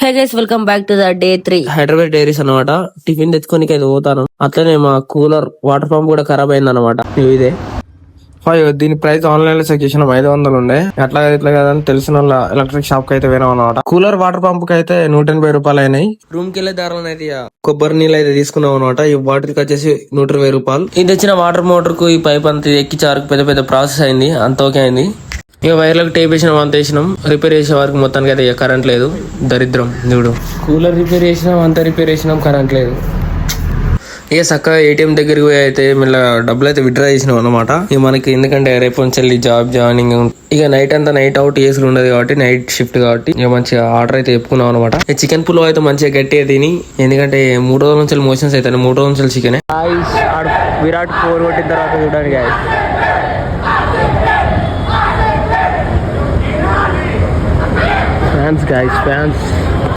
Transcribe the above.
Hi guys, welcome back to the day 3 Hyderabad diaries అనమాట. Tiffin తెచ్చుకోనికి అయితే పోతాను. అట్లనే మా కూలర్ వాటర్ పంప్ కూడా ఖరాబ్ అయింది అనమాట. ఇదే దీని ప్రైస్ ఆన్లైన్ లో చెక్ చేసిన 500 ఉండే. ఎట్లా ఇట్లా కదని తెలిసిన వాళ్ళ ఎలక్ట్రిక్ షాప్ కి అయితే పోయినాం అనమాట. కూలర్ వాటర్ పంప్ కి అయితే 180 రూపాయలు అయినాయి. రూమ్ కి వెళ్ళే దారిలో అయితే కొబ్బరి నీళ్ళు అయితే తీసుకున్నాం అనమాట. ఈ వాటర్ కి వచ్చేసి 120 రూపాయలు. ఇది తెచ్చిన వాటర్ మోటార్ కు ఈ పైప్ అంతా ఎక్కించారు. పెద్ద పెద్ద ప్రాసెస్ అయింది. అంత ఓకే అయింది. ఇక వైర్లకు టేప్ వేసినాం, అంత వేసినాం. రిపేర్ చేసే వరకు మొత్తానికి అయితే కరెంట్ లేదు. దరిద్రం చూడు. కూలర్ రిపేర్ చేసినాం, అంతా రిపేర్ చేసినాం, కరెంట్ లేదు. ఇక చక్కగా ఏటీఎం దగ్గరికి పోయి అయితే మళ్ళీ డబ్బులు అయితే విత్డ్రా చేసినాం అనమాట. ఇక మనకి ఎందుకంటే రేపు నుంచి జాబ్ జాయినింగ్. ఇక నైట్ అంతా నైట్ అవుట్ చేసులు ఉండదు కాబట్టి, నైట్ షిఫ్ట్ కాబట్టి ఇక మంచిగా ఆర్డర్ అయితే చెప్పుకున్నాం అనమాట. చికెన్ పులావ్ అయితే మంచిగా గట్టిగా తిని, ఎందుకంటే 3 రోజుల నుంచి మోషన్స్ అవుతాయి. 3 రోజుల నుంచి చికెన్. విరాట్ 4 కొట్టిన తర్వాత చూడడానికి ఫ్యాన్స్.